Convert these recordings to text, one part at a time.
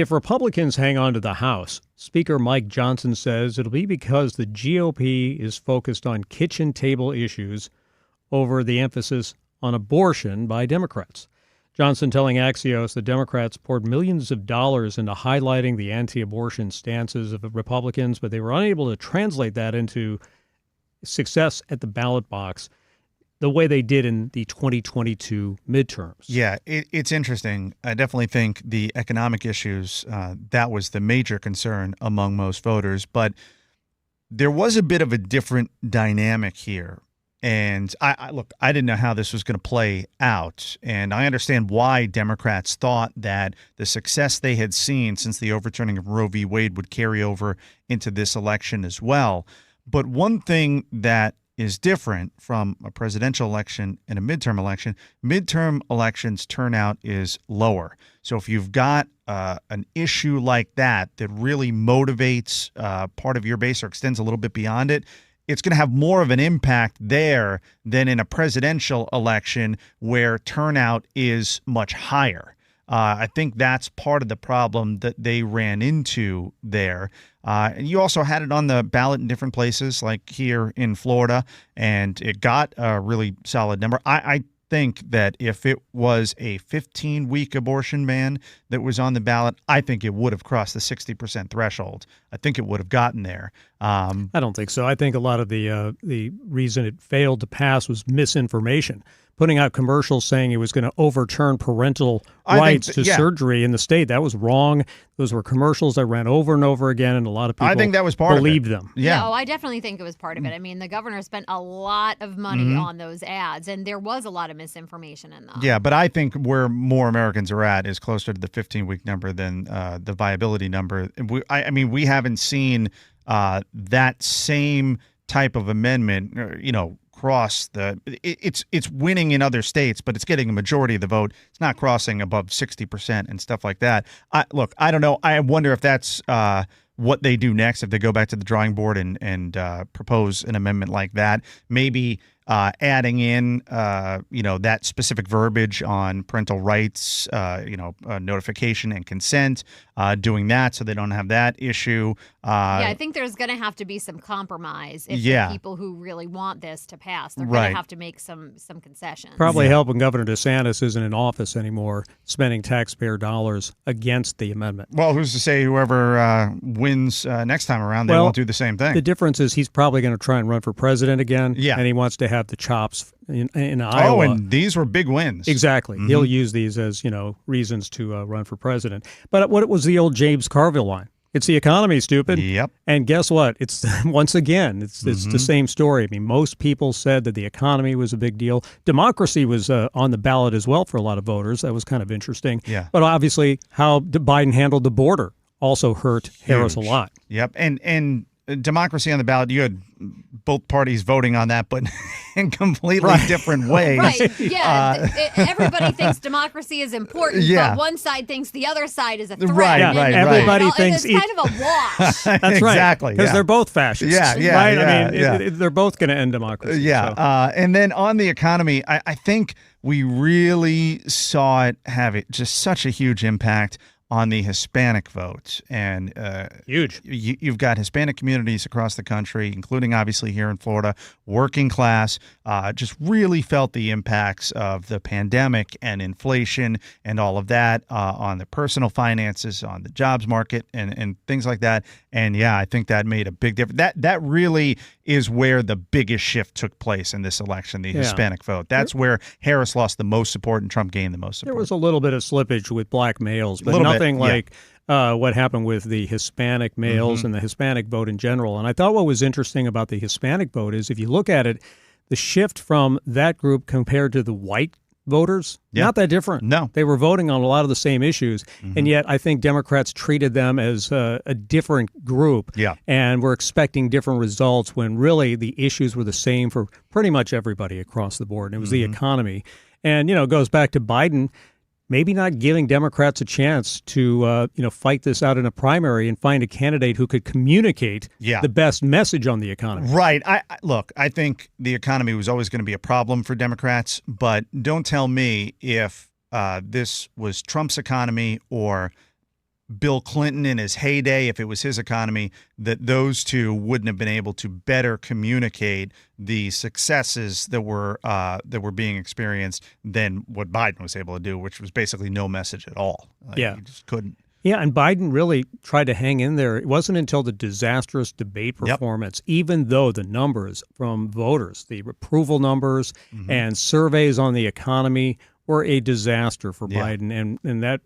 If Republicans hang on to the House, Speaker Mike Johnson says it'll be because the GOP is focused on kitchen table issues over the emphasis on abortion by Democrats. Johnson telling Axios the Democrats poured millions of dollars into highlighting the anti-abortion stances of the Republicans, but they were unable to translate that into success at the ballot box the way they did in the 2022 midterms. Yeah, it's interesting. I definitely think the economic issues, that was the major concern among most voters. But there was a bit of a different dynamic here. And I didn't know how this was going to play out. And I understand why Democrats thought that the success they had seen since the overturning of Roe v. Wade would carry over into this election as well. But one thing that is different from a presidential election and a midterm elections turnout is lower. So if you've got an issue like that really motivates part of your base or extends a little bit beyond it, it's going to have more of an impact there than in a presidential election where turnout is much higher. I think that's part of the problem that they ran into there. And you also had it on the ballot in different places, like here in Florida, and it got a really solid number. I think that if it was a 15-week abortion ban that was on the ballot, I think it would have crossed the 60% threshold. I think it would have gotten there. I don't think so. I think a lot of the reason it failed to pass was misinformation. Putting out commercials saying it was going to overturn parental rights to surgery in the state. That was wrong. Those were commercials that ran over and over again, and a lot of people I think that was part believed of it. them. Yeah, I definitely think it was part of it. I mean, the governor spent a lot of money on those ads, and there was a lot of misinformation in them. Yeah, but I think where more Americans are at is closer to the 15-week number than the viability number. We haven't seen that same type of amendment, cross it's winning in other states, but it's getting a majority of the vote. It's not crossing above 60% and stuff like that. I don't know. I wonder if that's what they do next, if they go back to the drawing board and propose an amendment like that. Maybe adding in, that specific verbiage on parental rights, notification and consent, doing that so they don't have that issue. I think there's going to have to be some compromise if the people who really want this to pass, they're going to have to make some concessions. Probably helping Governor DeSantis isn't in office anymore, spending taxpayer dollars against the amendment. Well, who's to say whoever wins next time around, they won't do the same thing. The difference is he's probably going to try and run for president again, and he wants to have the chops in Iowa. Oh, and these were big wins. Exactly. He'll use these as, reasons to run for president. But what was the old James Carville line? It's the economy, stupid. Yep. And guess what? It's once again, it's the same story. I mean, most people said that the economy was a big deal. Democracy was on the ballot as well for a lot of voters. That was kind of interesting. Yeah. But obviously, how Biden handled the border also hurt Harris a lot. Yep. And democracy on the ballot, you had both parties voting on that, but in completely different ways. Right. Yeah. Everybody thinks democracy is important, but one side thinks the other side is a threat. Right. Everybody thinks it's kind of a wash. That's right. Exactly. Because they're both fascists. Right? I mean, they're both going to end democracy. Yeah. So. And then on the economy, I think we really saw it have just such a huge impact on the Hispanic vote. And huge. You've got Hispanic communities across the country, including obviously here in Florida, working class, just really felt the impacts of the pandemic and inflation and all of that on the personal finances, on the jobs market and things like that. And I think that made a big difference. That really is where the biggest shift took place in this election, the Hispanic vote. That's where Harris lost the most support and Trump gained the most support. There was a little bit of slippage with black males, but nothing like what happened with the Hispanic males and the Hispanic vote in general. And I thought what was interesting about the Hispanic vote is if you look at it, the shift from that group compared to the white voters, not that different. No. They were voting on a lot of the same issues, and yet I think Democrats treated them as a different group, and were expecting different results when really the issues were the same for pretty much everybody across the board, and it was the economy. And, it goes back to Biden maybe not giving Democrats a chance to, fight this out in a primary and find a candidate who could communicate the best message on the economy. Right. I think the economy was always going to be a problem for Democrats, but don't tell me if this was Trump's economy or Bill Clinton in his heyday, if it was his economy, that those two wouldn't have been able to better communicate the successes that were being experienced than what Biden was able to do, which was basically no message at all. Yeah. He just couldn't. Yeah, and Biden really tried to hang in there. It wasn't until the disastrous debate performance, even though the numbers from voters, the approval numbers and surveys on the economy were a disaster for Biden. And that,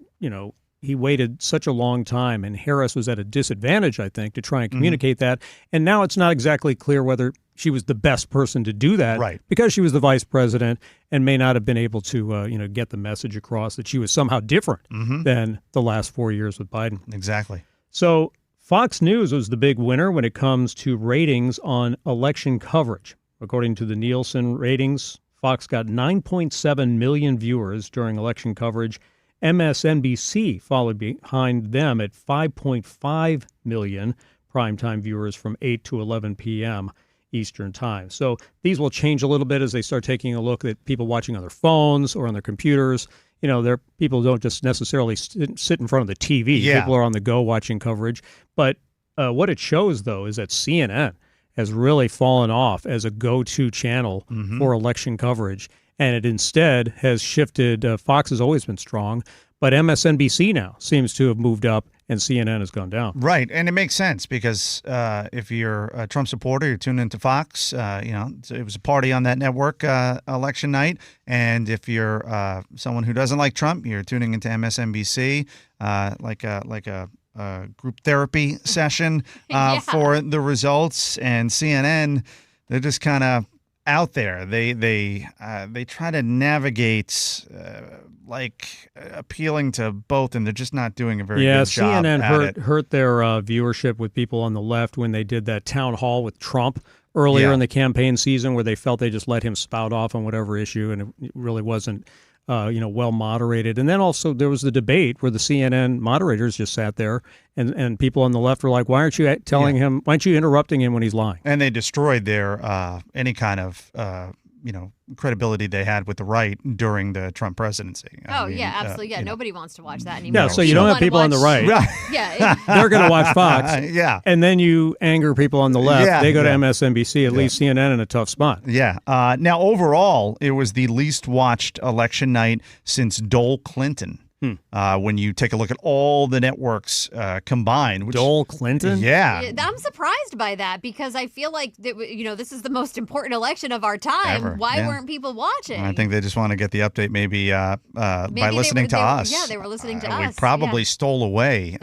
he waited such a long time, and Harris was at a disadvantage, I think, to try and communicate that. And now it's not exactly clear whether she was the best person to do that, right? Because she was the vice president and may not have been able to, get the message across that she was somehow different than the last 4 years with Biden. Exactly. So Fox News was the big winner when it comes to ratings on election coverage. According to the Nielsen ratings, Fox got 9.7 million viewers during election coverage. MSNBC followed behind them at 5.5 million primetime viewers from 8 to 11 p.m. Eastern Time. So these will change a little bit as they start taking a look at people watching on their phones or on their computers. People don't just necessarily sit in front of the TV. Yeah. People are on the go watching coverage. But what it shows, though, is that CNN has really fallen off as a go-to channel for election coverage. And it instead has shifted. Fox has always been strong, but MSNBC now seems to have moved up, and CNN has gone down. Right, and it makes sense because if you're a Trump supporter, you're tuned into Fox. It was a party on that network election night, and if you're someone who doesn't like Trump, you're tuning into MSNBC, like a group therapy session for the results. And CNN, they're just kind of out there. They try to navigate appealing to both, and they're just not doing a very good job. CNN at hurt their viewership with people on the left when they did that town hall with Trump earlier in the campaign season, where they felt they just let him spout off on whatever issue, and it really wasn't well moderated. And then also there was the debate where the CNN moderators just sat there, and people on the left were like, "Why aren't you telling him? Why aren't you interrupting him when he's lying?" And they destroyed their any kind of credibility they had with the right during the Trump presidency. Absolutely. Nobody wants to watch that anymore. Yeah, so you don't have people on the right. Yeah. They're going to watch Fox. And then you anger people on the left. Yeah, they go to MSNBC. It leaves CNN in a tough spot. Yeah. Now, overall, it was the least watched election night since Dole Clinton. When you take a look at all the networks combined. Dole Clinton? Yeah. I'm surprised by that because I feel like, this is the most important election of our time. Ever. Why weren't people watching? I think they just want to get the update maybe by listening to us. Yeah, they were listening to us. We probably stole away,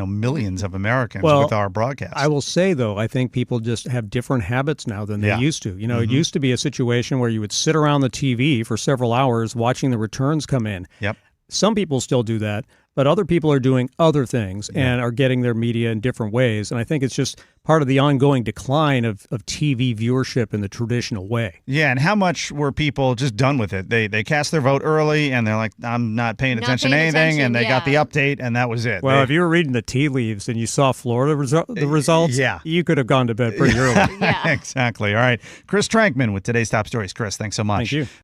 millions of Americans with our broadcast. I will say, though, I think people just have different habits now than they used to. It used to be a situation where you would sit around the TV for several hours watching the returns come in. Yep. Some people still do that, but other people are doing other things and are getting their media in different ways. And I think it's just part of the ongoing decline of TV viewership in the traditional way. Yeah, and how much were people just done with it? They cast their vote early, and they're like, I'm not paying attention to anything, and they got the update, and that was it. Well, if you were reading the tea leaves and you saw Florida the results, you could have gone to bed pretty early. Exactly. All right. Chris Trankman with today's top stories. Chris, thanks so much. Thank you.